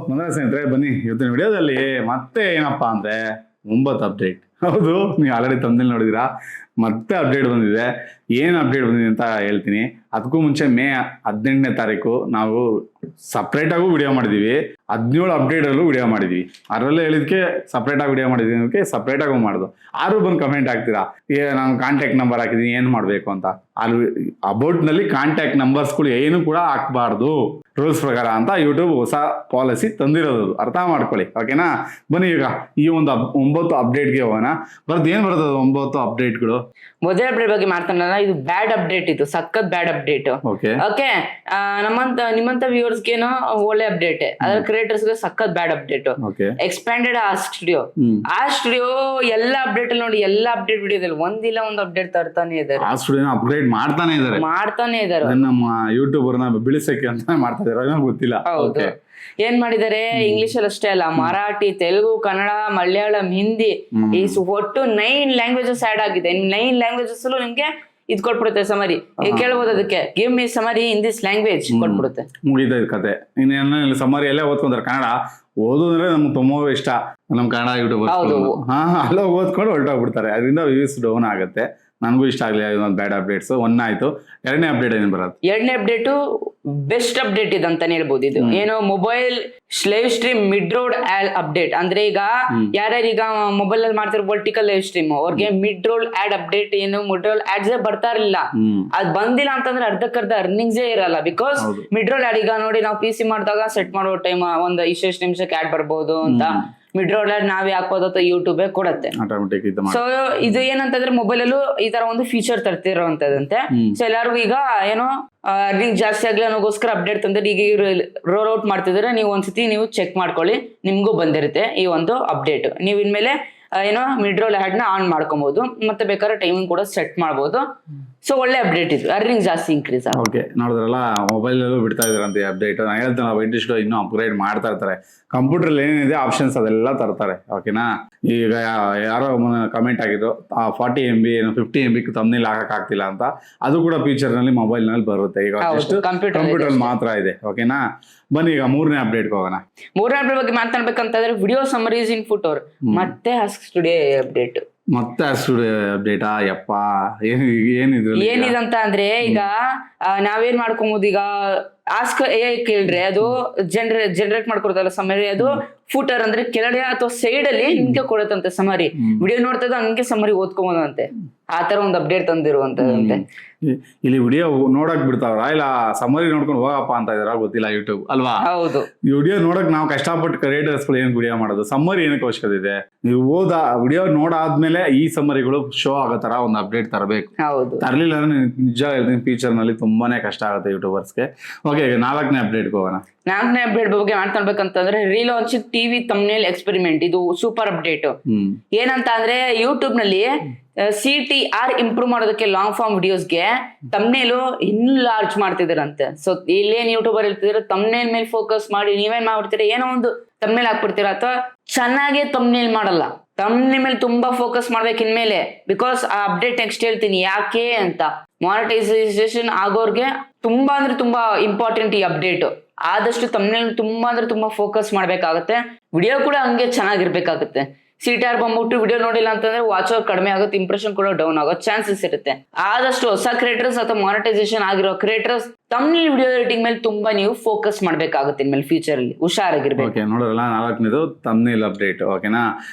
ಮಂಗಳ ಸ್ನೇಹಿತರೆ ಬನ್ನಿ ಇವತ್ತಿನ ವಿಡಿಯೋದಲ್ಲಿ ಮತ್ತೆ ಏನಪ್ಪಾ ಅಂದ್ರೆ 9 ಅಪ್ಡೇಟ್. ಹೌದು, ನೀವು ಆಲ್ರೆಡಿ ತಮ್ಮಲ್ಲಿ ನೋಡಿದಿರಾ, ಮತ್ತೆ ಅಪ್ಡೇಟ್ ಬಂದಿದೆ. ಏನು ಅಪ್ಡೇಟ್ ಬಂದಿದೆ ಅಂತ ಹೇಳ್ತೀನಿ. ಅದಕ್ಕೂ ಮುಂಚೆ ಮೇ 18ನೇ ತಾರೀಕು ನಾವು ಸಪ್ರೇಟಾಗೂ ವಿಡಿಯೋ ಮಾಡಿದೀವಿ. 17 ಅಪ್ಡೇಟಲ್ಲೂ ವಿಡಿಯೋ ಮಾಡಿದ್ವಿ. ಅದರಲ್ಲೇ ಹೇಳಿದಕ್ಕೆ ಸಪ್ರೇಟಾಗಿ ವಿಡಿಯೋ ಮಾಡಿದ್ವಿ, ಅದಕ್ಕೆ ಸಪ್ರೇಟಾಗೂ ಮಾಡೋದು. ಆರು ಬಂದು ಕಮೆಂಟ್ ಹಾಕ್ತೀರಾ, ನಾನು ಕಾಂಟ್ಯಾಕ್ಟ್ ನಂಬರ್ ಹಾಕಿದ್ದೀನಿ ಏನು ಮಾಡಬೇಕು ಅಂತ. ಅಲ್ಲಿ ಅಬೌಟ್ನಲ್ಲಿ ಕಾಂಟ್ಯಾಕ್ಟ್ ನಂಬರ್ಸ್ಗಳು ಏನು ಕೂಡ ಹಾಕ್ಬಾರ್ದು ರೂಲ್ಸ್ ಪ್ರಕಾರ ಅಂತ ಯೂಟ್ಯೂಬ್ ಹೊಸ ಪಾಲಿಸಿ ತಂದಿರೋದು, ಅರ್ಥ ಮಾಡ್ಕೊಳ್ಳಿ. ಓಕೆನಾ? ಬನ್ನಿ ಈಗ ಈ ಒಂದು 9 ಅಪ್ಡೇಟ್ಗೆ ಹೋಗೋಣ. ಏನ್ ಬರ್ತದೆ 9 ಅಪ್ಡೇಟ್ಗಳು? ಮೊದಲ ಅಪ್ಡೇಟ್ ಬಗ್ಗೆ ಮಾತಾಡೋಣ. ಇದು ಬ್ಯಾಡ್ ಅಪ್ಡೇಟ್, ಇದು ಸಖತ್ ಬ್ಯಾಡ್ ಅಪ್ಡೇಟ್. ಓಕೆ, ನಿಮ್ಮಂತ ವ್ಯೂವರ್ಸ್ ಏನೋ ಒಳ್ಳೆ ಅಪ್ಡೇಟ್, ಅದ್ರ ಕ್ರಿಯೇಟರ್ಸ್ ಗೆ ಸಖತ್ ಬ್ಯಾಡ್ ಅಪ್ಡೇಟ್. ಎಕ್ಸ್ಪ್ಯಾಂಡೆಡ್ ಆಸ್ಕ್ ಸ್ಟುಡಿಯೋ ಎಲ್ಲ ಅಪ್ಡೇಟ್ ಅಲ್ಲಿ ನೋಡಿ, ಎಲ್ಲ ಅಪ್ಡೇಟ್ ವಿಡಿಯೋದಲ್ಲಿ ಒಂದಿಲ್ಲ ಒಂದು ಅಪ್ಡೇಟ್ ತರ್ತಾನೆ ಇದಾರೆ. ಆ ಸ್ಟುಡಿಯೋನ ಅಪ್ಗ್ರೇಡ್ ಮಾಡ್ತಾನೆ ಇದಾರೆ. ನಮ್ಮ ಯೂಟ್ಯೂಬರ್ನ ಬಿಳಿಸಕ್ಕೆ ಅಂತ ಮಾಡ್ತಾ ಇದಾರೆ, ಗೊತ್ತಿಲ್ಲ. ಹೌದು, ಏನ್ ಮಾಡಿದಾರೆ? ಇಂಗ್ಲಿಷ್ ಅಲ್ಲಿ ಅಷ್ಟೇ ಅಲ್ಲ, ಮರಾಠಿ, ತೆಲುಗು, ಕನ್ನಡ, ಮಲಯಾಳಂ, ಹಿಂದಿ, ಈ ಒಟ್ಟು 9 ಲ್ಯಾಂಗ್ವೇಜಸ್ ಆಡ್ ಆಗಿದೆ. 9 ಲ್ಯಾಂಗ್ವೇಜಸ್ ನಿಮ್ಗೆ ಇದ್ ಕೊಟ್ಬಿಡುತ್ತೆ ಸಮರಿ. ಕೇಳ್ಬೋದು ಅದಕ್ಕೆ, give me summary in this language ಕೊಟ್ಬಿಡುತ್ತೆ. ಮುಗಿದ ಕತೆ. ಇನ್ನೇನು ಸಮರಿ ಎಲ್ಲ ಓದ್ಕೊಂಡ್ರೆ ಕನ್ನಡ ಓದೋದ್ರೆ ನಮ್ಗೆ ತುಂಬಾ ಇಷ್ಟ. ನಮ್ ಕನ್ನಡ ಯೂಟ್ಯೂಬ್ ಅಲ್ಲ ಓದ್ಕೊಂಡು ಹೊರಟೋಗ್ಬಿಡ್ತಾರೆ, ಅದರಿಂದ ವ್ಯೂಸ್ ಡೌನ್ ಆಗುತ್ತೆ. ನನಗೂ ಇಷ್ಟ ಆಗ್ಲಿ ಇದೊಂದು ಬ್ಯಾಡ್ ಅಪ್ಡೇಟ್ಸ್. ಆಯ್ತು. ಎರಡನೇ ಅಪ್ಡೇಟ್ ಏನ್ ಬರುತ್ತೆ? ಎರಡನೇ ಅಪ್ಡೇಟು ಬೆಸ್ಟ್ ಅಪ್ಡೇಟ್ ಇದಂತಾನೆ ಹೇಳ್ಬೋದು. ಇದು ಏನು, mobile live stream mid road update. ಅಂದ್ರೆ ಈಗ ಯಾರ್ಯಾರು ಈಗ ಮೊಬೈಲ್ ಅಲ್ಲಿ ಮಾಡ್ತಿರೋ ಪೊಲಿಟಿಕಲ್ ಲೈವ್ ಸ್ಟ್ರೀಮ್ ಅವ್ರಿಗೆ ಮಿಡ್ ರೋಲ್ ಆಡ್ ಅಪ್ಡೇಟ್, ಏನು ಮಿಡ್ ರೋಲ್ ಆಡ್ಸ್ ಬರ್ತಾ ಇರಲಿಲ್ಲ. ಅದ್ ಬಂದಿಲ್ಲ ಅಂತಂದ್ರೆ ಅರ್ಧಕ್ಕರ್ಧ ಅರ್ನಿಂಗ್ಸೇ ಇರಲ್ಲ. ಬಿಕಾಸ್ ಮಿಡ್ ರೋಲ್ ಆಡ್, ಈಗ ನೋಡಿ ನಾವು PC ಮಾಡಿದಾಗ ಸೆಟ್ ಮಾಡೋ ಟೈಮ್ ಒಂದು ಇಷ್ಟು ನಿಮಿಷಕ್ಕೆ ಆಡ್ ಬರ್ಬೋದು ಅಂತ ಮಿಡ್ ರೋಲ್ ಆಡ್ ನಾವೇ ಹಾಕೋದು ಅಥವಾ ಯೂಟ್ಯೂಬೇ ಕೊಡುತ್ತೆ. ಸೊ ಇದು ಏನಂತಂದ್ರೆ ಮೊಬೈಲ್ ಅಲ್ಲೂ ಈ ತರ ಒಂದು ಫೀಚರ್ ತರ್ತಿರೋಂತದಂತೆ. ಸೊ ಎಲ್ಲಾರ್ಗು ಈಗ ಏನೋ ಅರ್ನಿಂಗ್ ಜಾಸ್ತಿ ಆಗ್ಲಿ ಅನ್ನೋಗೋಸ್ಕರ ಅಪ್ಡೇಟ್ ತಂದ್ರೆ ಈಗ ರೋಲ್ ಔಟ್ ಮಾಡ್ತಿದ್ರೆ ನೀವು ಒಂದ್ಸತಿ ನೀವು ಚೆಕ್ ಮಾಡ್ಕೊಳ್ಳಿ, ನಿಮ್ಗೂ ಬಂದಿರುತ್ತೆ ಈ ಒಂದು ಅಪ್ಡೇಟ್. ನೀವು ಇನ್ಮೇಲೆ ಏನೋ ಮಿಡ್ ರೋಲ್ ಆಡ್ ನ ಆನ್ ಮಾಡ್ಕೊಬಹುದು, ಮತ್ತೆ ಬೇಕಾದ್ರೆ ಟೈಮಿಂಗ್ ಕೂಡ ಸೆಟ್ ಮಾಡಬಹುದು. ಸೊ ಒಳ್ಳೆ ಅಪ್ಡೇಟ್ ಇದು, ಅರ್ನಿಂಗ್ ಜಾಸ್ತಿ ಇನ್ಕ್ರೀಸ್ ಆಗುತ್ತೆ. ಓಕೆ, ನೋಡಿದ್ರಲ್ಲ, ಮೊಬೈಲ್ ಅಲ್ಲೂ ಬಿಡ್ತಾ ಇದ್ರಂತೆ ಅಪ್ಡೇಟ್. ನಾನು ಹೇಳ್ತೇನೆ, ವೈಂಟಿಸ್ಟೋ ಇನ್ನೂ ಅಪ್ಗ್ರೇಡ್ ಮಾಡ್ತಾ ಇರ್ತಾರೆ. ಕಂಪ್ಯೂಟರ್ ಏನಿದೆ ಆಪ್ಷನ್ಸ್ ಅದೆಲ್ಲ ತರ್ತಾರೆ. ಓಕೆನಾ? ಈಗ ಯಾರೋ ಕಮೆಂಟ್ ಆಗಿದ್ರು 40 MB 50 MB ತಮ್ಮನೇಲಿ ಹಾಕಕ್ ಆಗ್ತಿಲ್ಲ ಅಂತ. ಅದು ಕೂಡ ಫ್ಯೂಚರ್ ನಲ್ಲಿ ಮೊಬೈಲ್ ನಲ್ಲಿ ಬರುತ್ತೆ. ಈಗ ಕಂಪ್ಯೂಟರ್ ಮಾತ್ರ ಇದೆ. ಓಕೆನಾ? ಬನ್ನಿ ಈಗ 3ನೇ ಅಪ್ಡೇಟ್ ಹೋಗೋಣ. 3ನೇ ಅಪ್ಡೇಟ್ ಬಗ್ಗೆ ಮಾತಾಡ್ಬೇಕಂತಂದ್ರೆ ವಿಡಿಯೋ ಸಮರೀಸ್ ಇನ್ ಫುಟೋರ್ ಮತ್ತೆ ಆಸ್ಕ್ ಸ್ಟುಡಿಯೋ ಅಪ್ಡೇಟ್. ಮತ್ತೆ ಸ್ಟುಡಿಯೋ ಅಪ್ಡೇಟಾ? ಯಪ್ಪ, ಏನಿದಂತ ಅಂದ್ರೆ ಈಗ ನಾವೇನ್ ಮಾಡ್ಕೊಬಹುದು, ಈಗ ಆಸ್ಕ್ AI ಕೇಳ್ರೆ ಅದು ಜನರೇಟ್ ಮಾಡ್ಕೊಡ್ತಲ್ಲ ಸಮರಿ. ಅದು ಫೂಟರ್ ಅಂದ್ರೆ ಕೆಳಗಡೆ ಅಥವಾ ಸೈಡ್ ಅಲ್ಲಿ ನಿಮ್ಗೆ ಕೊಡುತ್ತಂತೆ ಸಮರಿ. ವಿಡಿಯೋ ನೋಡ್ತದ ಹಂಗೆ ಸಮರಿ ಓದ್ಕೊಬೋದಂತೆ. ಆತರ ಒಂದು ಅಪ್ಡೇಟ್ ತಂದಿರುವಂತದಂತೆ. ಇಲ್ಲಿ ವಿಡಿಯೋ ನೋಡಕ್ ಬಿಡ್ತಾವ್ರ ಇಲ್ಲ ಸಮರಿ ನೋಡ್ಕೊಂಡು ಹೋಗಪ್ಪ ಅಂತ ಇದಾರ, ಗೊತ್ತಿಲ್ಲ. ಯೂಟ್ಯೂಬ್ ಅಲ್ವಾ? ಹೌದು, ಈ ವಿಡಿಯೋ ನೋಡಕ್ ನಾವು ಕಷ್ಟಪಟ್ಟು ಕ್ರಿಯೇಟರ್ಸ್ಗಳು ಏನ್ ವಿಡಿಯೋ ಮಾಡೋದು, ಸಮ್ಮರಿ ಏನಕ್ಕೆ ಅವಶ್ಯಕತೆ ಇದೆ? ನೀವು ವಿಡಿಯೋ ನೋಡಾದ್ಮೇಲೆ ಈ ಸಮ್ಮರಿಗಳು ಶೋ ಆಗೋ ತರ ಒಂದು ಅಪ್ಡೇಟ್ ತರಬೇಕು. ತರ್ಲಿಲ್ಲ ಅಂದ್ರೆ ನಿಜ ಹೇಳ್ತೀನಿ, ಫ್ಯೂಚರ್ ನಲ್ಲಿ ತುಂಬಾನೇ ಕಷ್ಟ ಆಗುತ್ತೆ ಯೂಟ್ಯೂಬರ್ಸ್ಗೆ. ಓಕೆ, 4ನೇ ಅಪ್ಡೇಟ್ಗೆ ಹೋಗೋಣ. 4ನೇ ಅಪ್ಡೇಟ್ ಬಗ್ಗೆ ಮಾತಾಡ್ಬೇಕಂತಂದ್ರೆ ರೀಲಾಂಚಿಂಗ್ ಟಿವಿ ತಮ್ನೇಲ್ ಎಕ್ಸ್ಪೆರಿಮೆಂಟ್. ಇದು ಸೂಪರ್ ಅಪ್ಡೇಟ್. ಏನಂತ ಅಂದ್ರೆ ಯೂಟ್ಯೂಬ್ ನಲ್ಲಿ CTR ಇಂಪ್ರೂವ್ ಮಾಡೋದಕ್ಕೆ ಲಾಂಗ್ ಫಾರ್ಮ್ ವಿಡಿಯೋಸ್ಗೆ ತಮ್ನೇಲು ಇನ್ನೂ ಲಾರ್ಜ್ ಮಾಡ್ತಿದಾರಂತೆ. ಸೊ ಇಲ್ಲೇನ್ ಯೂಟ್ಯೂಬರ್ ಹೇಳ್ತಿದ್ರೆ ತಮ್ನೇಲ್ ಮೇಲೆ ಫೋಕಸ್ ಮಾಡಿ ನೀವೇನ್ ಮಾಡ್ಬಿಡ್ತೀರಾ, ಏನೋ ಒಂದು ತಮ್ನೇಲ್ ಹಾಕ್ಬಿಡ್ತೀರಾ, ಅಥವಾ ಚೆನ್ನಾಗೆ ತಮ್ನೇಲ್ ಮಾಡಲ್ಲ, ತಮ್ನೇಲ್ ಮೇಲೆ ತುಂಬಾ ಫೋಕಸ್ ಮಾಡ್ಬೇಕು ಇನ್ಮೇಲೆ. ಬಿಕಾಸ್ ಆ ಅಪ್ಡೇಟ್ ನೆಕ್ಸ್ಟ್ ಹೇಳ್ತೀನಿ ಯಾಕೆ ಅಂತ. ಮಾನಿಟೈಸೇಷನ್ ಆಗೋರ್ಗೆ ತುಂಬಾ ಅಂದ್ರೆ ತುಂಬಾ ಇಂಪಾರ್ಟೆಂಟ್ ಈ ಅಪ್ಡೇಟ್. ಆದಷ್ಟು ತಮ್ನೇಲ್ ತುಂಬಾ ಅಂದ್ರೆ ತುಂಬಾ ಫೋಕಸ್ ಮಾಡ್ಬೇಕಾಗತ್ತೆ. ವಿಡಿಯೋ ಕೂಡ ಹಂಗೆ ಚೆನ್ನಾಗಿರ್ಬೇಕಾಗತ್ತೆ. CTR ಬಂದ್ಬಿಟ್ಟು ವಿಡಿಯೋ ನೋಡಿಲ್ಲ ಅಂತಂದ್ರೆ ವಾಚ್ ಅವರ್ ಕಡಿಮೆ ಆಗುತ್ತೆ, ಇಂಪ್ರೆಷನ್ ಕೂಡ ಡೌನ್ ಆಗೋ ಚಾನ್ಸಸ್ ಇರುತ್ತೆ. ಆದಷ್ಟು ಹೊಸ ಕ್ರಿಯೇಟರ್ಸ್ ಅಥವಾ ಮಾನಿಟೈಸೇಷನ್ ಆಗಿರೋ ಕ್ರಿಯೇಟರ್ಸ್ ತಮ್ನೇಲ್ ವಿಡಿಯೋ ಎಡಿಟಿಂಗ್ ಮೇಲೆ ತುಂಬಾ ನೀವು ಫೋಕಸ್ ಮಾಡ್ಬೇಕಾಗುತ್ತೆ ಇನ್ಮೇಲೆ ಫ್ಯೂಚರ್ ಅಲ್ಲಿ. ಹುಷಾರಾಗಿರ್ಬೇಕು. ನೋಡೋದಲ್ಲ, 4ನೇದು ತಮ್ನೇಲ್ ಅಪ್ಡೇಟ್. ಓಕೆನಾ?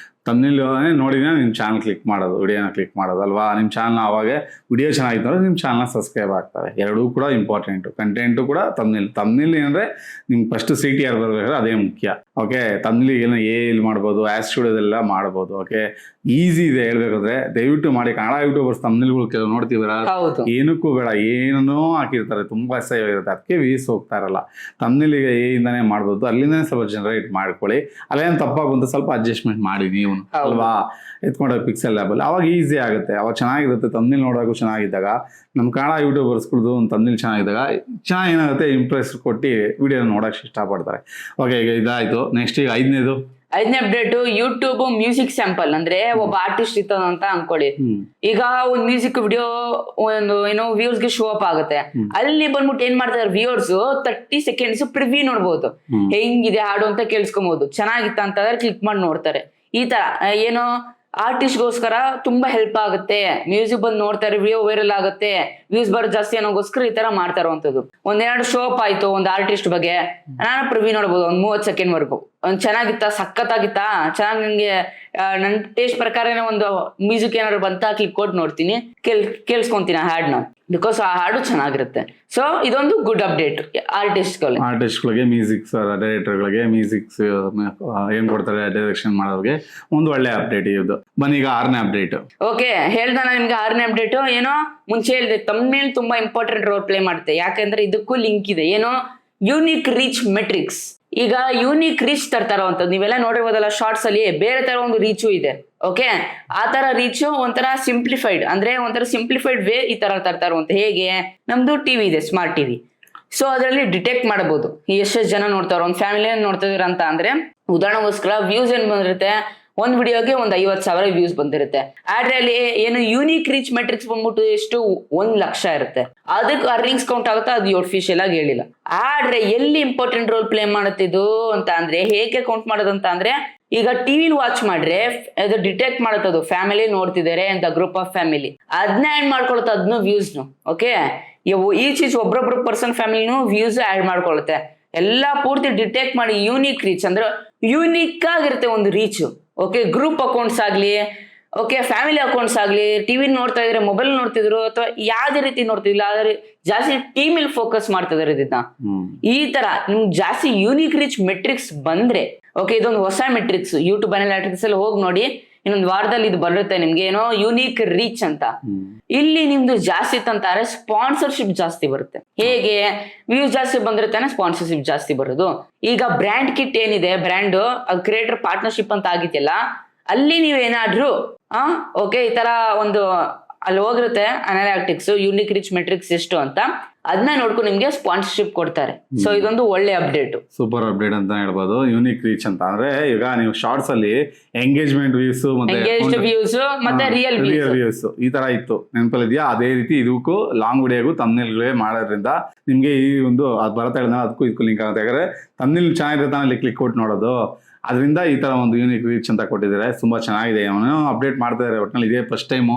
ತಮ್ನೇಲ್ ನೋಡಿದ್ರೆ ನಿಮ್ ಚಾನಲ್ ಕ್ಲಿಕ್ ಮಾಡೋದು, ವಿಡಿಯೋನ ಕ್ಲಿಕ್ ಮಾಡೋದು ಅಲ್ವಾ? ನಿಮ್ ಚಾನಲ್ ಅವಾಗ ವಿಡಿಯೋ ಚೆನ್ನಾಗಿತ್ತು ಅಂದ್ರೆ ನಿಮ್ ಚಾನಲ್ ಸಬ್ಸ್ಕ್ರೈಬ್ ಆಗ್ತವೆ. ಎರಡೂ ಕೂಡ ಇಂಪಾರ್ಟೆಂಟ್. ಕಂಟೆಂಟು ಕೂಡ ತಮ್ನೇಲ್ ಏನಂದ್ರೆ ನಿಮ್ಗೆ ಫಸ್ಟ್ CTR ಬರ್ಬೇಕಾದ್ರೆ ಅದೇ ಮುಖ್ಯ. ಓಕೆ, ತಮ್ನೇಲ್ ಏನೋ ಎಲ್ಲಿ ಮಾಡ್ಬೋದು, ಆಸ್ ಸ್ಟುಡಿಯೋದೆಲ್ಲ ಮಾಡ್ಬೋದು. ಓಕೆ, ಈಸಿ ಇದೆ ಹೇಳ್ಬೇಕಾದ್ರೆ. ದಯವಿಟ್ಟು ಮಾಡಿ. ಕನ್ನಡ ಯೂಟ್ಯೂಬರ್ಸ್ ತಮ್ನೇಲ್ಗಳು ಕೆಲವು ನೋಡ್ತೀವಲ್ಲ, ಏನಕ್ಕೂ ಬೇಡ, ಏನನ್ನೋ ಹಾಕಿರ್ತಾರೆ, ತುಂಬಾ ಸೇವ್ ಇರುತ್ತೆ, ಅದಕ್ಕೆ ವ್ಯೂಸ್ ಹೋಗ್ತಾ ಇರಲ್ಲ. ತಮ್ನೇಲಿಗೆ ಇಂದಾನೆ ಮಾಡ್ಬೋದು, ಅಲ್ಲಿಂದಾನೆ ಸ್ವಲ್ಪ ಜನರೇಟ್ ಮಾಡ್ಕೊಳ್ಳಿ. ಅಲ್ಲೇನು ತಪ್ಪಾಗುಂತ ಸ್ವಲ್ಪ ಅಡ್ಜಸ್ಟ್ಮೆಂಟ್ ಮಾಡಿ ನೀವು ಅಲ್ವಾ? ಎತ್ಕೊಂಡೋಗಿ ಪಿಕ್ಸೆಲ್ ಲ್ಯಾಬಲ್ಲಿ ಅವಾಗ ಈಸಿ ಆಗುತ್ತೆ, ಅವಾಗ ಚೆನ್ನಾಗಿರುತ್ತೆ. ತಮ್ನೇಲ್ ನೋಡೋಕ್ಕೂ ಚೆನ್ನಾಗಿದ್ದಾಗ, ನಮ್ಮ ಕನ್ನಡ ಯೂಟ್ಯೂಬರ್ಸ್ಗಳದ್ದು ಒಂದು ತಮ್ನೇಲ್ ಚೆನ್ನಾಗಿದ್ದಾಗ ಏನಾಗುತ್ತೆ, ಇಂಪ್ರೆಸ್ ಕೊಟ್ಟು ವಿಡಿಯೋ ನೋಡೋಕೆ ಇಷ್ಟಪಡ್ತಾರೆ. ಓಕೆ, ಈಗ ಇದಾಯ್ತು. ನೆಕ್ಸ್ಟ್ ಈಗ 5ನೇದು 5ನೇ ಅಪ್ಡೇಟ್ ಯೂಟ್ಯೂಬ್ ಮ್ಯೂಸಿಕ್ ಸ್ಯಾಂಪಲ್. ಅಂದ್ರೆ ಒಬ್ಬ ಆರ್ಟಿಸ್ಟ್ ಇರ್ತದ ಅಂತ ಅನ್ಕೊಳ್ಳಿ. ಈಗ ಒಂದು ಮ್ಯೂಸಿಕ್ ವಿಡಿಯೋ ಒಂದು ಏನೋ ವ್ಯೂಸ್ ಗೆ ಶೋ ಅಪ್ ಆಗುತ್ತೆ. ಅಲ್ಲಿ ಬಂದ್ಬಿಟ್ಟು ಏನ್ ಮಾಡ್ತಾರೆ ವ್ಯೂವರ್ಸ್ 30 ಸೆಕೆಂಡ್ಸ್ ಪ್ರಿವ್ಯೂ ನೋಡ್ಬೋದು, ಹೆಂಗಿದೆ ಹಾಡು ಅಂತ ಕೇಳಿಸ್ಕೊಬಹುದು. ಚೆನ್ನಾಗಿತ್ತ ಅಂತಂದ್ರೆ ಕ್ಲಿಕ್ ಮಾಡಿ ನೋಡ್ತಾರೆ. ಈ ತರ ಏನೋ ಆರ್ಟಿಸ್ಟ್ಗೋಸ್ಕರ ತುಂಬಾ ಹೆಲ್ಪ್ ಆಗುತ್ತೆ. ಮ್ಯೂಸಿಕ್ ಬಂದು ನೋಡ್ತಾರೆ, ವಿಡಿಯೋ ವೈರಲ್ ಆಗುತ್ತೆ, ವ್ಯೂಸ್ ಬರೋದು ಜಾಸ್ತಿ ಅನ್ನೋಗೋಸ್ಕರ ಈ ತರ ಮಾಡ್ತಾ ಇರುವಂತದ್ದು. ಒಂದೆರಡು ಶೋ ಅಪ್ ಆಯ್ತು ಒಂದು ಆರ್ಟಿಸ್ಟ್ ಬಗ್ಗೆ, ನಾನು ಪ್ರಿವ್ಯೂ ನೋಡ್ಬೋದು ಒಂದ್ 30 ಸೆಕೆಂಡ್ ವರ್ಗು. ಚೆನ್ನಾಗಿತ್ತ, ಸಖತ್ತಾಗಿತ್ತಾ, ಚೆನ್ನಾಗಿ ನಂಗೆ ನನ್ ಟೇಸ್ಟ್ ಪ್ರಕಾರನೇ ಒಂದು ಮ್ಯೂಸಿಕ್ ಏನಾದ್ರು ಬಂತ ಕ್ಲಿಕ್ ಕೊಟ್ಟು ನೋಡ್ತೀನಿ, ಕೇಳಿಸ್ಕೊಂತೀನಿ ಆ ಹಾಡ್ನ, ಬಿಕಾಸ್ ಆ ಹಾಡು ಚೆನ್ನಾಗಿರುತ್ತೆ. ಸೊ ಇದೊಂದು ಗುಡ್ ಅಪ್ಡೇಟ್ ಆರ್ಟಿಸ್ಟ್ಗಳಿಗೆ, ಮ್ಯೂಸಿಕ್ ಡೈರೆಕ್ಟರ್ಗಳಿಗೆ, ಮ್ಯೂಸಿಕ್ಸ್ ಏನ್ ಕೊಡ್ತಾರೆ ಡೈರೆಕ್ಷನ್ ಮಾಡೋರಿಗೆ ಒಂದು ಒಳ್ಳೆ ಅಪ್ಡೇಟ್ ಇದು. ಬನ್ನಿ ಈಗ 6ನೇ ಅಪ್ಡೇಟ್. ಓಕೆ, ಹೇಳ್ದ ನಾನು ನಿಮ್ಗೆ 6ನೇ ಅಪ್ಡೇಟ್. ಏನೋ ಮುಂಚೆ ಹೇಳಿದೆ ತಮ್ಮೇಲ್ ತುಂಬಾ ಇಂಪಾರ್ಟೆಂಟ್ ರೋಲ್ ಪ್ಲೇ ಮಾಡುತ್ತೆ. ಯಾಕಂದ್ರೆ ಇದಕ್ಕೂ ಲಿಂಕ್ ಇದೆ. ಏನೋ ಯೂನಿಕ್ ರೀಚ್ ಮೆಟ್ರಿಕ್ಸ್. ಈಗ ಯೂನಿಕ್ ರೀಚ್ ತರ್ತಾರಂತದ್ದು ನೀವೆಲ್ಲ ನೋಡಿರ್ಬೋದಲ್ಲ ಶಾರ್ಟ್ಸ್ ಅಲ್ಲಿ, ಬೇರೆ ತರ ಒಂದು ರೀಚು ಇದೆ. ಓಕೆ, ಆ ತರ ರೀಚು ಒಂಥರ ಸಿಂಪ್ಲಿಫೈಡ್, ಅಂದ್ರೆ ಒಂಥರ ಸಿಂಪ್ಲಿಫೈಡ್ ವೇ ಈ ತರ ತರ್ತಾರಂತೆ. ಹೇಗೆ, ನಮ್ದು ಟಿವಿ ಇದೆ, ಸ್ಮಾರ್ಟ್ ಟಿವಿ. ಸೊ ಅದರಲ್ಲಿ ಡಿಟೆಕ್ಟ್ ಮಾಡಬಹುದು ಎಷ್ಟು ಜನ ನೋಡ್ತಾರ, ಒಂದು ಫ್ಯಾಮಿಲಿ ನೋಡ್ತಿದಾರ ಅಂತ. ಅಂದ್ರೆ ಉದಾಹರಣೆಗೋಸ್ಕರ ವ್ಯೂಸ್ ಏನ್ ಬಂದಿರುತ್ತೆ, ಒಂದ್ ವಿಡಿಯೋಗೆ ಒಂದು 50,000 ವ್ಯೂಸ್ ಬಂದಿರುತ್ತೆ. ಆದ್ರೆ ಅಲ್ಲಿ ಏನು ಯೂನಿಕ್ ರೀಚ್ ಮೆಟ್ರಿಕ್ಸ್ ಬಂದ್ಬಿಟ್ಟು ಎಷ್ಟು 1 ಲಕ್ಷ ಇರುತ್ತೆ. ಅದಕ್ಕೆ ಅರ್ನಿಂಗ್ಸ್ ಕೌಂಟ್ ಆಗುತ್ತೆ, ಅದು ಅಫಿಷಿಯಲ್ ಆಗಿ ಹೇಳಿಲ್ಲ. ಆದ್ರೆ ಎಲ್ಲಿ ಇಂಪಾರ್ಟೆಂಟ್ ರೋಲ್ ಪ್ಲೇ ಮಾಡುತ್ತಿದ್ದು ಅಂತ ಅಂದ್ರೆ, ಹೇಗೆ ಕೌಂಟ್ ಮಾಡೋದಂತ ಅಂದ್ರೆ, ಈಗ ಟಿವಿಲಿ ವಾಚ್ ಮಾಡ್ರೆ ಅದು ಡಿಟೆಕ್ಟ್ ಮಾಡುತ್ತದು ಫ್ಯಾಮಿಲಿ ನೋಡ್ತಿದ್ದಾರೆ ಅಂತ, ಗ್ರೂಪ್ ಆಫ್ ಫ್ಯಾಮಿಲಿ. ಅದನ್ನ ಆಡ್ ಮಾಡ್ಕೊಳುತ್ತೆ, ಅದನ್ನು ವ್ಯೂಸ್ನು. ಓಕೆ, ಈಚ್ ಒಬ್ರೊಬ್ರು ಪರ್ಸನ್ ಫ್ಯಾಮಿಲಿನೂ ವ್ಯೂಸ್ ಆಡ್ ಮಾಡ್ಕೊಳುತ್ತೆ. ಎಲ್ಲಾ ಪೂರ್ತಿ ಡಿಟೆಕ್ಟ್ ಮಾಡಿ ಯೂನಿಕ್ ರೀಚ್ ಅಂದ್ರೆ ಯೂನಿಕ್ ಆಗಿರುತ್ತೆ ಒಂದು ರೀಚ್. ಓಕೆ, ಗ್ರೂಪ್ ಅಕೌಂಟ್ಸ್ ಆಗ್ಲಿ, ಓಕೆ ಫ್ಯಾಮಿಲಿ ಅಕೌಂಟ್ಸ್ ಆಗ್ಲಿ, ಟಿವಿ ನೋಡ್ತಾ ಇದ್ರೆ, ಮೊಬೈಲ್ ನೋಡ್ತಿದ್ರು ಅಥವಾ ಯಾವ್ದೇ ರೀತಿ ನೋಡ್ತಿದ್ದಿಲ್ಲ, ಆದ್ರೆ ಜಾಸ್ತಿ ಟಿವಿಲಿ ಫೋಕಸ್ ಮಾಡ್ತಿದಾರೆ ಇದನ್ನ. ಈ ತರ ನಿಮ್ಗೆ ಜಾಸ್ತಿ ಯೂನಿಕ್ ರೀಚ್ ಮೆಟ್ರಿಕ್ಸ್ ಬಂದ್ರೆ, ಓಕೆ ಇದೊಂದು ಹೊಸ ಮೆಟ್ರಿಕ್ಸ್. ಯೂಟ್ಯೂಬ್ ಅನಾಲಿಟಿಕ್ಸ್ ಅಲ್ಲಿ ಹೋಗಿ ನೋಡಿ, ಇನ್ನೊಂದು ವಾರದಲ್ಲಿ ಇದು ಬರುತ್ತೆ ನಿಮ್ಗೆ, ಏನೋ ಯೂನಿಕ್ ರೀಚ್ ಅಂತ. ಇಲ್ಲಿ ನಿಮ್ದು ಜಾಸ್ತಿ ತಂತಾರೆ ಸ್ಪಾನ್ಸರ್ಶಿಪ್ ಜಾಸ್ತಿ ಬರುತ್ತೆ. ಹೇಗೆ, ವ್ಯೂಸ್ ಜಾಸ್ತಿ ಬಂದ್ರೆ ತಾನೆ ಸ್ಪಾನ್ಸರ್ಶಿಪ್ ಜಾಸ್ತಿ ಬರೋದು. ಈಗ ಬ್ರ್ಯಾಂಡ್ ಕಿಟ್ ಏನಿದೆ, ಬ್ರ್ಯಾಂಡ್ ಅದು ಕ್ರಿಯೇಟರ್ ಪಾರ್ಟ್ನರ್ಶಿಪ್ ಅಂತ ಆಗಿದೆಯಲ್ಲ, ಅಲ್ಲಿ ನೀವೇನಾದ್ರೂ ಓಕೆ ಈ ತರ ಒಂದು ಅಲ್ಲಿ ಹೋಗಿರುತ್ತೆ ಅನಾಲಿಟಿಕ್ಸ್, ಯೂನಿಕ್ ರೀಚ್ ಮೆಟ್ರಿಕ್ಸ್ ಎಷ್ಟು ಅಂತ, ಅದನ್ನ ನೋಡ್ಕೊಂಡು ನಿಮ್ಗೆ ಸ್ಪಾನ್ಸರ್ಶಿಪ್ ಕೊಡ್ತಾರೆ. ಸೊ ಇದೊಂದು ಒಳ್ಳೆ ಅಪ್ಡೇಟ್, ಸೂಪರ್ ಅಪ್ಡೇಟ್ ಅಂತ ಹೇಳ್ಬೋದು. ಯೂನಿಕ್ ರೀಚ್ ಅಂತ ಅಂದ್ರೆ ಈಗ ನೀವು ಶಾರ್ಟ್ಸ್ ಅಲ್ಲಿ ಎಂಗೇಜ್ಮೆಂಟ್ ವ್ಯೂಸ್ ಮತ್ತೆ ರಿಯಲ್ ವ್ಯೂಸ್ ಈ ತರ ಇತ್ತು, ನೆನಪಲ್ಲಿ ಇದೆಯಾ? ಅದೇ ರೀತಿ ಇದಕ್ಕೂ ಲಾಂಗ್ ವಿಡಿಯೋಗೂ ತಮ್ನೇಲ್ಗಳೇ ಮಾಡೋದ್ರಿಂದ ನಿಮ್ಗೆ ಈ ಒಂದು ಅದು ಬರ್ತಾ ಇರೋದು, ಅದಕ್ಕೂ ಇದಕ್ಕೂ ಲಿಂಕ್ ಆಗುತ್ತೆ. ಯಾಕಂದ್ರೆ ತಮ್ನೇಲ್ ಚೆನ್ನಾಗಿರುತ್ತೆ ಅಲ್ಲಿ ಕ್ಲಿಕ್ ಕೊಟ್ಟು ನೋಡೋದು, ಅದರಿಂದ ಈ ತರ ಒಂದು ಯೂನಿಕ್ ರೀಚ್ ಅಂತ ಕೊಟ್ಟಿದ್ದಾರೆ. ತುಂಬಾ ಚೆನ್ನಾಗಿದೆ, ಅವನು ಅಪ್ಡೇಟ್ ಮಾಡ್ತಾ ಇದಾರೆ. ಒಟ್ಟಿನಲ್ಲಿ ಇದೇ ಫಸ್ಟ್ ಟೈಮ್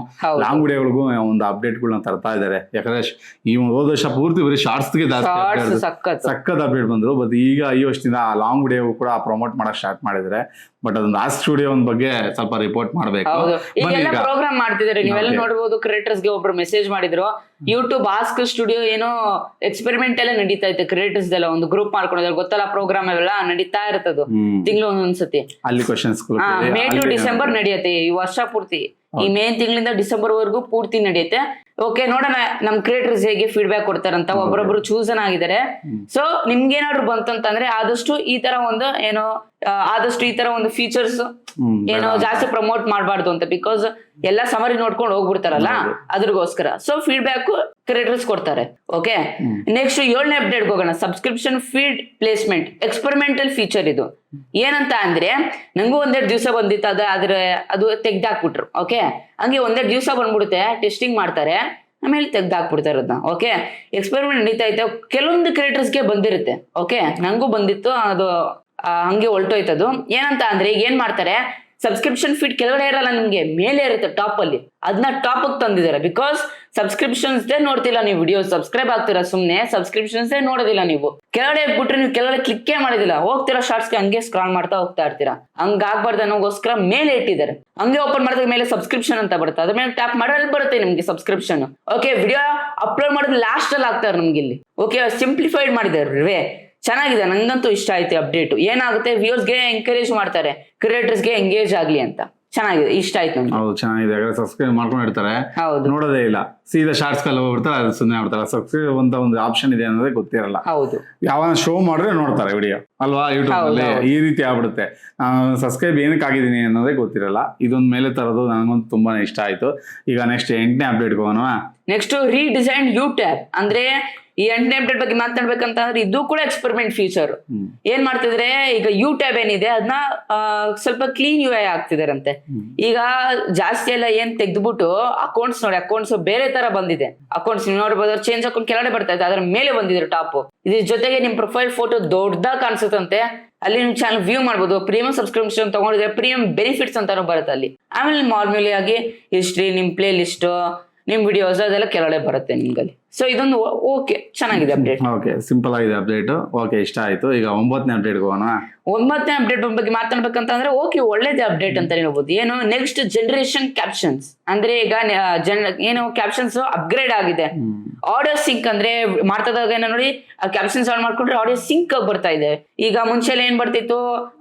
ಲಾಂಗ್ ವಿಡಿಯೋಗಳಿಗೂ ಒಂದು ಅಪ್ಡೇಟ್ಗಳನ್ನ ತರ್ತಾ ಇದ್ದಾರೆ. ಯಾಕಂದ್ರೆ ಈ ಹೋದ ವರ್ಷ ಪೂರ್ತಿ ಬರೀ ಶಾರ್ಟ್ಸ್ಗೆ ಸಕ್ಕತ್ ಅಪ್ಡೇಟ್ ಬಂದ್ರು. ಬಟ್ ಈಗ ಈ ವರ್ಷದಿಂದ ಲಾಂಗ್ ವಿಡಿಯೋ ಕೂಡ ಪ್ರಮೋಟ್ ಮಾಡಕ್ ಸ್ಟಾರ್ಟ್ ಮಾಡಿದ್ರೆ. ಬಟ್ ಅದೊಂದು ಆಸ್ಕ್ ಸ್ಟುಡಿಯೋ ಒಂದ್ ಬಗ್ಗೆ ಸ್ವಲ್ಪ ರಿಪೋರ್ಟ್ ಮಾಡ್ಬೇಕು. ಪ್ರೋಗ್ರಾಮ್ ಮಾಡ್ತಿದ್ದಾರೆ, ನೀವೆಲ್ಲ ನೋಡಬಹುದು. ಕ್ರಿಯೇಟರ್ಸ್ ಗೆ ಒಬ್ರು ಮೆಸೇಜ್ ಮಾಡಿದ್ರು, ಯೂಟ್ಯೂಬ್ ಆಸ್ಕ್ ಸ್ಟುಡಿಯೋ ಏನೋ ಎಕ್ಸ್ಪೆರಿಮೆಂಟ್ ಎಲ್ಲ ನಡೀತಾ ಇತ್ತು. ಕ್ರಿಯೇಟರ್ಸ್ ಎಲ್ಲ ಒಂದು ಗ್ರೂಪ್ ಮಾಡ್ಕೊಂಡಿದ್ದಾರೆ, ಗೊತ್ತಲ್ಲ ಪ್ರೋಗ್ರಾಮ್ ಎಲ್ಲ ನಡೀತಾ ಇರ್ತದು ತಿಂಗಳು ಒಂದೊಂದ್ಸತಿ. ಅಲ್ಲಿ ಕ್ವಶನ್ಸ್ ಮೇ ಟು ಡಿಸೆಂಬರ್ ನಡೆಯುತ್ತೆ ಈ ವರ್ಷ ಪೂರ್ತಿ. ಈ ಮೇ ತಿಂಗಳಿಂದ ಡಿಸೆಂಬರ್ ವರೆಗೂ ಪೂರ್ತಿ ನಡೆಯುತ್ತೆ. ಓಕೆ, ನೋಡೋಣ ನಮ್ ಕ್ರಿಯೇಟರ್ಸ್ ಹೇಗೆ ಫೀಡ್ಬ್ಯಾಕ್ ಕೊಡ್ತಾರಂತ. ಒಬ್ಬರೊಬ್ರು ಚೂಸನ್ ಆಗಿದ್ದಾರೆ. ಸೊ ನಿಮ್ಗೇನಾದ್ರು ಬಂತಂತಂದ್ರೆ ಆದಷ್ಟು ಈ ತರ ಒಂದು ಏನೋ ಆದಷ್ಟು ಈ ತರ ಒಂದು ಫೀಚರ್ಸ್ ಏನೋ ಜಾಸ್ತಿ ಪ್ರಮೋಟ್ ಮಾಡಬಾರ್ದು ಅಂತ, ಬಿಕಾಸ್ ಎಲ್ಲ ಸಮರಿ ನೋಡ್ಕೊಂಡು ಹೋಗ್ಬಿಡ್ತಾರಲ್ಲ ಅದ್ರಗೋಸ್ಕರ. ಸೊ ಫೀಡ್ಬ್ಯಾಕ್ ಕ್ರಿಯೇಟರ್ಸ್ ಕೊಡ್ತಾರೆ. ಓಕೆ, ನೆಕ್ಸ್ಟ್ 7ನೇ ಅಪ್ಡೇಟ್ ಹೋಗೋಣ. Subscription feed placement experimental feature ಇದು. ಏನಂತ ಅಂದ್ರೆ, ನಂಗೂ ಒಂದೆರಡು ದಿವಸ ಬಂದಿತ್ತು, ಆದ್ರೆ ಅದು ತೆಗ್ದಾಕ್ಬಿಟ್ರು. ಓಕೆ, ಹಂಗೆ ಒಂದೆರಡು ದಿವಸ ಬಂದ್ಬಿಡುತ್ತೆ, ಟೆಸ್ಟಿಂಗ್ ಮಾಡ್ತಾರೆ, ಆಮೇಲೆ ತೆಗ್ದಾಕ್ಬಿಡ್ತಾರೆ ಅದನ್ನ. ಓಕೆ, ಎಕ್ಸ್ಪೆರಿಮೆಂಟ್ ನಡೀತಾ ಇತ್ತು. ಕೆಲವೊಂದು ಕ್ರಿಯೇಟರ್ಸ್ಗೆ ಬಂದಿರುತ್ತೆ. ಓಕೆ, ನಂಗೂ ಬಂದಿತ್ತು, ಅದು ಹಂಗೆ ಹೊಲ್ಟೋಯ್ತದು. ಏನಂತ ಅಂದ್ರೆ ಈಗ ಏನ್ ಮಾಡ್ತಾರೆ, ಸಬ್ಸ್ಕ್ರಿಪ್ಷನ್ ಫೀಡ್ ಕೆಳಗಡೆ ಇರಲ್ಲ, ನಿಮ್ಗೆ ಮೇಲೆ ಇರುತ್ತೆ ಟಾಪ್ ಅಲ್ಲಿ. ಅದನ್ನ ಟಾಪ್ ತಂದಿದ್ದಾರೆ. ಬಿಕಾಸ್ ಸಬ್ಸ್ಕ್ರಿಪ್ಷನ್ಸ್ ನೋಡ್ತಿಲ್ಲ ನೀವು, ವಿಡಿಯೋ ಸಬ್ಸ್ಕ್ರೈಬ್ ಆಗ್ತೀರಾ ಸುಮ್ನೆ, ಸಬ್ಸ್ಕ್ರಿಪ್ಷನ್ಸ್ ನೋಡೋದಿಲ್ಲ ನೀವು. ಕೆಳಗಡೆ ಬಿಟ್ರೆ ನೀವು ಕೆಳಗಡೆ ಕ್ಲಿಕ್ಕೇ ಮಾಡೋದಿಲ್ಲ, ಹೋಗ್ತೀರಾ ಶಾರ್ಟ್ಸ್ಗೆ ಹಂಗೆ ಸ್ಕ್ರಾಲ್ ಮಾಡ್ತಾ ಹೋಗ್ತಾ ಇರ್ತೀರಾ. ಹಂಗ ಆಗ್ಬಾರ್ದು ಅನ್ನೋಗೋಸ್ಕರ ಮೇಲೆ ಇಟ್ಟಿದ್ದಾರೆ. ಹಂಗೆ ಓಪನ್ ಮಾಡಿದಾಗ ಮೇಲೆ ಸಬ್ಸ್ಕ್ರಿಪ್ಷನ್ ಅಂತ ಬರುತ್ತೆ, ಅದ್ರ ಮೇಲೆ ಟ್ಯಾಪ್ ಮಾಡೋದ್ರಲ್ಲಿ ಬರುತ್ತೆ ನಿಮ್ಗೆ ಸಬ್ಸ್ಕ್ರಿಪ್ಷನ್. ಓಕೆ, ವಿಡಿಯೋ ಅಪ್ಲೋಡ್ ಮಾಡೋದು ಲಾಸ್ಟ್ ಅಲ್ಲಿ ಆಗ್ತಾರೆ ನಮ್ಗೆ ಇಲ್ಲಿ. ಓಕೆ, ಸಿಂಪ್ಲಿಫೈಡ್ ಮಾಡಿದ್ದಾರೆ, ಚೆನ್ನಾಗಿದೆ, ನಂಗಂತೂ ಇಷ್ಟ ಆಯ್ತು ಅಪ್ಡೇಟ್. ಏನಾಗುತ್ತೆ, ವ್ಯೂಸ್ಗೆ ಎಂಕರೇಜ್ ಮಾಡ್ತಾರೆ, ಕ್ರಿಯೇಟರ್ಸ್ಗೆ ಎಂಗೇಜ್ ಆಗ್ಲಿ ಅಂತ. ಚೆನ್ನಾಗಿದೆ, ಇಷ್ಟ ಆಯ್ತು ನಮ್ಗೆ. ಹೌದು, ಚೆನ್ನಾಗಿದೆ. ಸಬ್ಸ್ಕ್ರೈಬ್ ಮಾಡ್ಕೊಂಡಿರ್ತಾರೆ, ನೋಡೋದೇ ಇಲ್ಲ, ಸೀದಾ ಶಾರ್ಟ್ಸ್ ಕಲ್ಲ ಹೋಗ್ಬಿಡ್ತಾರೆ, ಅದು ಸುಮ್ಮನೆ ಮಾಡ್ತಾರೆ. ಸಬ್ಸ್ಕ್ರೈಬ್ ಅಂತ ಒಂದು ಆಪ್ಷನ್ ಇದೆ ಅನ್ನೋದೇ ಗೊತ್ತಿರಲ್ಲ. ಹೌದು, ಯಾವ ಶೋ ಮಾಡಿದ್ರೆ ನೋಡ್ತಾರೆ ವಿಡಿಯೋ ಅಲ್ವಾ, ಯೂಟ್ಯೂಬ್ ಅಲ್ಲಿ ಈ ರೀತಿ ಆಗ್ಬಿಡುತ್ತೆ. ಸಬ್ಸ್ಕ್ರೈಬ್ ಏನಕ್ಕೆ ಆಗಿದ್ದೀನಿ ಅನ್ನೋದೇ ಗೊತ್ತಿರಲ್ಲ. ಇದೊಂದ್ ಮೇಲೆ ತರೋದು ನನಗಂತೂ ತುಂಬಾನೇ ಇಷ್ಟ ಆಯ್ತು. ಈಗ ನೆಕ್ಸ್ಟ್ 8ನೇ ಅಪ್ಡೇಟ್ ಹೋಗೋಣ. Next redesign YouTube. ಅಂದ್ರೆ ಈ 8ನೇ ಅಪ್ಡೇಟ್ ಬಗ್ಗೆ ಮಾತಾಡ್ಬೇಕಂತಂದ್ರೆ ಇದು ಕೂಡ ಎಕ್ಸ್ಪೆರಿಮೆಂಟ್ ಫೀಚರ್. ಏನ್ ಮಾಡ್ತಿದ್ರೆ ಈಗ ಯು ಟ್ಯಾಬ್ ಏನಿದೆ ಅದನ್ನ ಸ್ವಲ್ಪ ಕ್ಲೀನ್ UI ಆಗ್ತಿದಾರಂತೆ. ಈಗ ಜಾಸ್ತಿ ಎಲ್ಲ ಏನ್ ತೆಗೆದ್ಬಿಟ್ಟು ಅಕೌಂಟ್ಸ್ ನೋಡಿ, ಅಕೌಂಟ್ಸ್ ಬೇರೆ ತರ ಬಂದಿದೆ. ಅಕೌಂಟ್ಸ್ ನೀವು ನೋಡ್ಬೋದು, ಚೇಂಜ್ ಅಕೌಂಟ್ ಕೆಳಗಡೆ ಬರ್ತಾ ಇದೆ, ಅದ್ರ ಮೇಲೆ ಬಂದಿದೆ ಟಾಪ್. ಇದ್ರ ಜೊತೆಗೆ ನಿಮ್ ಪ್ರೊಫೈಲ್ ಫೋಟೋ ದೊಡ್ಡದಾಗಿ ಕಾಣಿಸುತ್ತಂತೆ. ಅಲ್ಲಿ ನಿಮ್ ಚಾನಲ್ ವ್ಯೂ ಮಾಡ್ಬೋದು. ಪ್ರೀಮಿಯಂ ಸಬ್ಸ್ಕ್ರಿಪ್ಷನ್ ತಗೊಂಡಿದ್ರೆ ಪ್ರೀಮಿಯಂ ಬೆನಿಫಿಟ್ಸ್ ಅಂತಾನು ಬರುತ್ತೆ ಅಲ್ಲಿ. ಆಮೇಲೆ ಮಾರ್ಮೂಲಿ ಆಗಿ ಹಿಸ್ಟ್ರಿ, ನಿಮ್ ಪ್ಲೇ ಲಿಸ್ಟ್, ನಿಮ್ ವಿಡಿಯೋಸ್ ಅದೆಲ್ಲ ಕೆಳಗಡೆ ಬರುತ್ತೆ ನಿಮ್ಗಲ್ಲಿ. ಸೊ ಇದೊಂದು ಓಕೆ, ಚೆನ್ನಾಗಿದೆ ಅಪ್ಡೇಟ್. ಓಕೆ, ಸಿಂಪಲ್ ಆಗಿದೆ ಅಪ್ಡೇಟ್. ಓಕೆ, ಇಷ್ಟ ಆಯ್ತು. ಈಗ 9ನೇ ಅಪ್ಡೇಟ್ ಹೋಗೋಣ. 9ನೇ ಅಪ್ಡೇಟ್ ಬಗ್ಗೆ ಮಾತಾಡ್ಬೇಕಂತಂದ್ರೆ ಓಕೆ, ಒಳ್ಳೇದೇ ಅಪ್ಡೇಟ್ ಅಂತ ಹೇಳ್ಬೋದು. ಏನು ನೆಕ್ಸ್ಟ್ ಜನರೇಷನ್ ಕ್ಯಾಪ್ಷನ್ಸ್ ಅಂದ್ರೆ ಈಗ ಏನು ಕ್ಯಾಪ್ಷನ್ಸ್ ಅಪ್ಗ್ರೇಡ್ ಆಗಿದೆ. ಆಡಿಯೋ ಸಿಂಕ್ ಅಂದ್ರೆ ಮಾಡ್ತದಾಗ ಏನೋ ನೋಡಿ, ಕ್ಯಾಪ್ಷನ್ಸ್ ಆನ್ ಮಾಡ್ಕೊಂಡ್ರೆ ಆಡಿಯೋ ಸಿಂಕ್ ಆಗಿ ಬರ್ತಾ ಇದೆ. ಈಗ ಮುಂಚೆ ಏನ್ ಬರ್ತಿತ್ತು,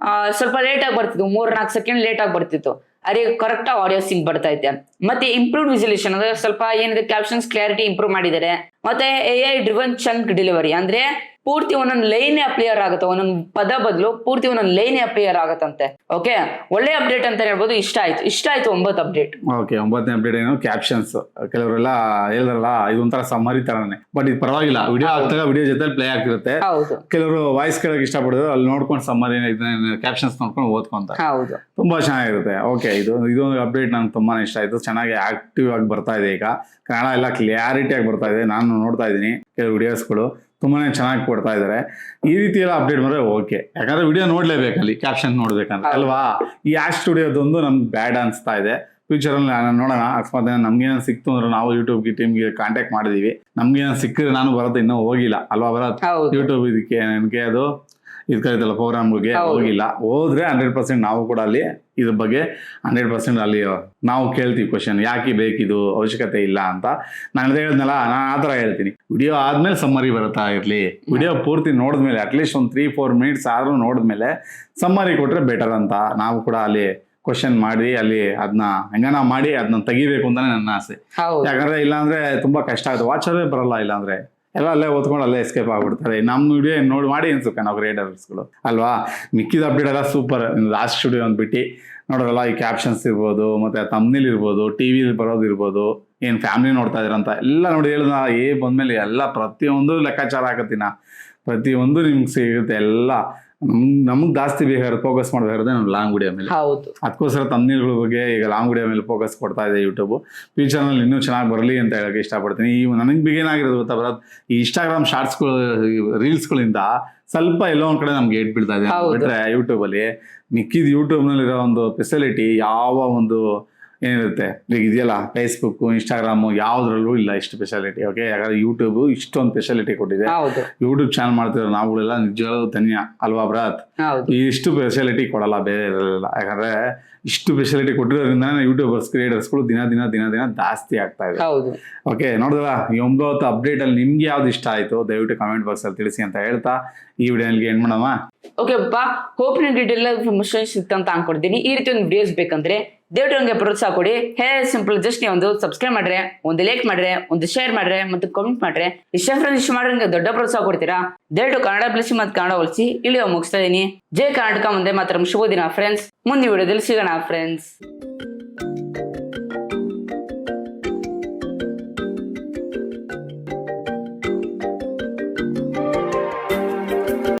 ಸ್ವಲ್ಪ ಲೇಟ್ ಆಗಿ ಬರ್ತಿತ್ತು, 3-4 ಸೆಕೆಂಡ್ ಲೇಟ್ ಆಗಿ ಬರ್ತಿತ್ತು. ಅದೇ ಕರೆಕ್ಟ್ ಆಡಿಯೋ ಸಿಂಕ್ ಬರ್ತಾ ಇದೆ. ಮತ್ತೆ ಇಂಪ್ರೂವ್ಡ್ ವಿಸುಲೇಷನ್ ಅಂದ್ರೆ ಸ್ವಲ್ಪ ಏನಿದೆ ಕ್ಯಾಪ್ಷನ್ಸ್ ಕ್ಲಾರಿಟಿ ಇಂಪ್ರೂವ್ ಮಾಡಿದ್ದಾರೆ. ಮತ್ತೆ AI ಡ್ರಿವನ್ ಚಂಕ್ ಡೆಲಿವರಿ ಅಂದ್ರೆ ಪೂರ್ತಿ ಒಂದೊಂದು ಲೈನ್ ಅಪ್ಲಿಯರ್ ಆಗುತ್ತೆ, ಒಂದೊಂದು ಪದ ಬದಲು ಪೂರ್ತಿ ಒಂದೊಂದು ಲೈನ್ ಅಪ್ಲಿಯರ್ ಆಗತ್ತಂತೆ. ಓಕೆ, ಒಳ್ಳೆ ಅಪ್ಡೇಟ್ ಅಂತ ಹೇಳ್ಬೋದು. ಇಷ್ಟ ಆಯ್ತು 9 ಅಪ್ಡೇಟ್. ಓಕೆ, 9ನೇ ಅಪ್ಡೇಟ್ ಏನು ಕ್ಯಾಪ್ಷನ್ಸ್. ಕೆಲವರೆಲ್ಲ ಹೇಳಿದ್ರಲ್ಲ ಇದೊಂಥರ ಸಮ್ಮರಿ ತರನೇ, ಬಟ್ ಇದು ಪರವಾಗಿಲ್ಲ. ವಿಡಿಯೋ ಆಗ್ತಾಗ ವಿಡಿಯೋ ಜೊತೆ ಪ್ಲೇ ಆಗ್ತಿರುತ್ತೆ. ಹೌದು, ಕೆಲವರು ವಾಯ್ಸ್ ಕೇಳಕ್ ಇಷ್ಟಪಡೋದು, ಅಲ್ಲಿ ನೋಡ್ಕೊಂಡು ಸಮ್ಮರಿ ಕ್ಯಾಪ್ಷನ್ಸ್ ನೋಡ್ಕೊಂಡು ಓದ್ಕೊಂತಾರೆ. ಹೌದು, ತುಂಬಾ ಚೆನ್ನಾಗಿರುತ್ತೆ. ಓಕೆ, ಇದು ಅಪ್ಡೇಟ್ ನಂಗೆ ತುಂಬಾ ಇಷ್ಟ ಆಯ್ತು. ಚೆನ್ನಾಗಿ ಆಕ್ಟಿವ್ ಆಗಿ ಬರ್ತಾ ಇದೆ. ಈಗ ಕನ್ನಡ ಎಲ್ಲ ಕ್ಲಾರಿಟಿಯಾಗಿ ಬರ್ತಾ ಇದೆ. ನಾನು ನೋಡ್ತಾ ಇದ್ದೀನಿ ಕೆಲವು ವಿಡಿಯೋಸ್ಗಳು ತುಂಬಾನೇ ಚೆನ್ನಾಗಿ ಕೊಡ್ತಾ ಇದ್ದಾರೆ. ಈ ರೀತಿ ಎಲ್ಲ ಅಪ್ಡೇಟ್ ಮಾಡಿದ್ರೆ ಓಕೆ, ಯಾಕಂದ್ರೆ ವಿಡಿಯೋ ನೋಡ್ಲೇಬೇಕಲ್ಲಿ ಕ್ಯಾಪ್ಷನ್ ನೋಡ್ಬೇಕಂದ್ರೆ ಅಲ್ವಾ. ಈ ಆ್ಯಶ್ ಸ್ಟುಡಿಯೋದೊಂದು ನಮ್ಗೆ ಬ್ಯಾಡ್ ಅನ್ಸ್ತಾ ಇದೆ. ಫ್ಯೂಚರಲ್ಲಿ ನಾನು ನೋಡೋಣ, ಅಕಸ್ಮಾತ್ ನಮ್ಗೇನೋ ಸಿಕ್ತು ಅಂದ್ರೆ ನಾವು ಯೂಟ್ಯೂಬ್ ಟೀಮ್ಗೆ ಕಾಂಟ್ಯಾಕ್ಟ್ ಮಾಡಿದೀವಿ. ನಮ್ಗೇನೋ ಸಿಕ್ಕಿದ್ರೆ ನಾನು ಬರೋದು ಇನ್ನೂ ಹೋಗಿಲ್ಲ ಅಲ್ವಾ, ಬರೋದು ಯೂಟ್ಯೂಬ್ ಇದಕ್ಕೆ ನನಗೆ ಅದು ಇದು ಕರೀತಲ್ಲ ಪ್ರೋಗ್ರಾಮ್ಗೆ ಹೋಗಿಲ್ಲ. ಹೋದ್ರೆ 100% ನಾವು ಕೂಡ ಅಲ್ಲಿ ಇದ್ರ ಬಗ್ಗೆ 100% ಅಲ್ಲಿ ನಾವು ಕೇಳ್ತೀವಿ ಕ್ವಶನ್, ಯಾಕೆ ಬೇಕಿದು, ಅವಶ್ಯಕತೆ ಇಲ್ಲ ಅಂತ. ನಾನು ಹೇಳಿದ್ನಲ್ಲ, ನಾನು ಆ ಥರ ಹೇಳ್ತೀನಿ. ವಿಡಿಯೋ ಆದ್ಮೇಲೆ ಸಮ್ಮರಿ ಬರ್ತಾ ಇರಲಿ. ವಿಡಿಯೋ ಪೂರ್ತಿ ನೋಡಿದ್ಮೇಲೆ ಅಟ್ಲೀಸ್ಟ್ ಒಂದು 3-4 ಮಿನಿಟ್ಸ್ ಆದ್ರೂ ನೋಡಿದ್ಮೇಲೆ ಸಮ್ಮರಿ ಕೊಟ್ರೆ ಬೆಟರ್ ಅಂತ ನಾವು ಕೂಡ ಅಲ್ಲಿ ಕ್ವಶನ್ ಮಾಡಿ ಅಲ್ಲಿ ಅದನ್ನ ಹೆಂಗನ ಮಾಡಿ ಅದನ್ನ ತೆಗಿಬೇಕು ಅಂತಾನೆ ನನ್ನ ಆಸೆ. ಯಾಕಂದ್ರೆ ಇಲ್ಲಾಂದ್ರೆ ತುಂಬಾ ಕಷ್ಟ ಆಗುತ್ತೆ, ವಾಚರೇ ಬರಲ್ಲ. ಇಲ್ಲಾಂದ್ರೆ ಎಲ್ಲ ಅಲ್ಲೇ ಓದ್ಕೊಂಡು ಅಲ್ಲೇ ಎಸ್ಕೇಪ್ ಆಗ್ಬಿಡ್ತಾರೆ. ನಮ್ಮ ವಿಡಿಯೋ ನೋಡಿ ಮಾಡಿ ಅನ್ಸುತ್ತೆ ನಾವು ಕ್ರಿಯೇಟರ್ಸ್ಗಳು ಅಲ್ವಾ. ಮಿಕ್ಕಿದ ಅಪ್ಡೇಟ್ ಎಲ್ಲ ಸೂಪರ್. ಲಾಸ್ಟ್ ಸ್ಟುಡಿಯೋ ಅಂದ್ಬಿಟ್ಟು ನೋಡೋರಲ್ಲ, ಈ ಕ್ಯಾಪ್ಷನ್ಸ್ ಇರ್ಬೋದು, ಮತ್ತೆ ತಮ್ನಿಲ್ ಇರ್ಬೋದು, ಟಿವಿ ಬರೋದು ಇರ್ಬೋದು, ಏನು ಫ್ಯಾಮಿಲಿ ನೋಡ್ತಾ ಇದ್ರಂತ ಎಲ್ಲ ನೋಡಿ ಹೇಳಿದ ಬಂದ್ಮೇಲೆ ಎಲ್ಲ ಪ್ರತಿಯೊಂದು ಲೆಕ್ಕಾಚಾರ ಹಾಕತ್ತೀನ, ಪ್ರತಿಯೊಂದು ನಿಮ್ಗೆ ಸಿಗುತ್ತೆ. ಎಲ್ಲ ನಮ್ಗೆ ಜಾಸ್ತಿ ಬೇಕಾದ್ರೆ ಫೋಕಸ್ ಮಾಡಬೇಕಾದ್ರೆ ನಾವು ಲಾಂಗ್ ವಿಡಿಯೋ ಮೇಲೆ. ಅದಕ್ಕೋಸ್ಕರ ತಮ್ನಿಲ್ಗಳ ಬಗ್ಗೆ ಈಗ ಲಾಂಗ್ ವಿಡಿಯೋ ಮೇಲೆ ಫೋಕಸ್ ಕೊಡ್ತಾ ಇದೆ ಯೂಟ್ಯೂಬ್. ಫ್ಯೂಚರ್ನಲ್ಲಿ ಇನ್ನೂ ಚೆನ್ನಾಗಿ ಬರಲಿ ಅಂತ ಹೇಳಕ್ಕೆ ಇಷ್ಟಪಡ್ತೀನಿ. ಈ ನನಗೆ ಬಿಗೇನಾಗಿರೋದು ಗೊತ್ತಾ ಬರೋದು, ಈ ಇನ್ಸ್ಟಾಗ್ರಾಮ್ ಶಾರ್ಟ್ಸ್ಗಳು, ರೀಲ್ಸ್ಗಳಿಂದ ಸ್ವಲ್ಪ ಎಲ್ಲೋ ಒಂದ್ ಕಡೆ ನಮ್ಗೆ ಏಟ್ ಬೀಳ್ತಾ ಇದೆ ಬಿಟ್ರೆ ಯೂಟ್ಯೂಬಲ್ಲಿ ಮಿಕ್ಕಿದ ಯೂಟ್ಯೂಬ್ನಲ್ಲಿರೋ ಒಂದು ಫೆಸಿಲಿಟಿ ಯಾವ ಒಂದು ಏನಿರುತ್ತೆ ಈಗ ಇದೆಯಲ್ಲ, ಫೇಸ್ಬುಕ್, ಇನ್ಸ್ಟಾಗ್ರಾಮು ಯಾವುದ್ರಲ್ಲೂ ಇಲ್ಲ ಇಷ್ಟು ಫೆಸಿಲಿಟಿ. ಓಕೆ, ಯಾಕಂದ್ರೆ ಯೂಟ್ಯೂಬ್ ಇಷ್ಟೊಂದು ಫೆಸಿಲಿಟಿ ಕೊಟ್ಟಿದೆ. ಯೂಟ್ಯೂಬ್ ಚಾನಲ್ ಮಾಡ್ತಿರೋ ನಾವುಗಳೆಲ್ಲ ನಿಜವಾಗ್ಲೂ ಧನ್ಯ ಅಲ್ವಾ ಬ್ರಾತ್. ಇಷ್ಟು ಫೆಸಿಲಿಟಿ ಕೊಡಲ್ಲ ಬೇರೆ ಇರಲಿಲ್ಲ. ಯಾಕಂದ್ರೆ ಇಷ್ಟು ಫೆಸಿಲಿಟಿ ಕೊಟ್ಟಿರೋದ್ರಿಂದ ಯೂಟ್ಯೂಬರ್ಸ್ ಕ್ರಿಯೇಟರ್ಸ್ಗಳು ದಿನ ಜಾಸ್ತಿ ಆಗ್ತಾ ಇದೆ. ಓಕೆ, ನೋಡಿದ್ರ ಈ 9 ಅಪ್ಡೇಟ್ ಅಲ್ಲಿ ನಿಮ್ಗೆ ಯಾವ್ದು ಇಷ್ಟ ಆಯ್ತು ದಯವಿಟ್ಟು ಕಮೆಂಟ್ ಬಾಕ್ಸ್ ಅಲ್ಲಿ ತಿಳಿಸಿ ಅಂತ ಹೇಳ್ತಾ ಈ ವಿಡಿಯೋಗೆ ಎಂಡ್ ಮಾಡೋಣ. ಓಕೆ ಪಪ್ಪ, ಹೋಪ್ ನಿಮ್ಗೆ ಡೀಟೇಲ್ ಇನ್ಫಾರ್ಮೇಶನ್ ಸಿಕ್ತಂತ ಅನ್ಕೊಡ್ತೀನಿ. ಈ ರೀತಿ ಒಂದು ವಿಡಿಯೋಸ್ ಬೇಕಂದ್ರೆ ದಯವಿಟ್ಟು ನನಗೆ ಪ್ರೋತ್ಸಾಹ ಕೊಡಿ. ಹೇ ಸಿಂಪಲ್, ಜಸ್ಟ್ ನೀವು ಒಂದು ಸಬ್ಸ್ಕ್ರೈಬ್ ಮಾಡ್ರೆ, ಒಂದು ಲೈಕ್ ಮಾಡ್ರೆ, ಒಂದು ಶೇರ್ ಮಾಡ್ರೆ, ಮತ್ತು ಕಮೆಂಟ್ ಮಾಡ್ರೆ, ಇಷ್ಟ ಫ್ರೆಂಡ್ಸ್ ಇಷ್ಟ ಮಾಡ್ರೆ ನಿಮಗೆ ದೊಡ್ಡ ಪ್ರೋತ್ಸಾಹ ಕೊಡ್ತೀರಾ. ದಯವಿಟ್ಟು ಕನ್ನಡ ಬೆಳೆಸಿ ಮತ್ತು ಕನ್ನಡ ಉಳಿಸಿ. ಇಲ್ಲಿ ಮುಗಿಸ್ತಾ ಇದೀನಿ. ಜೈ ಕರ್ನಾಟಕ, ಮುಂದೆ ಮಾತ್ರ ಶುಭ ದಿನ ಫ್ರೆಂಡ್ಸ್. ಮುಂದಿನ ವಿಡಿಯೋದಲ್ಲಿ ಸಿಗೋಣ ಫ್ರೆಂಡ್ಸ್.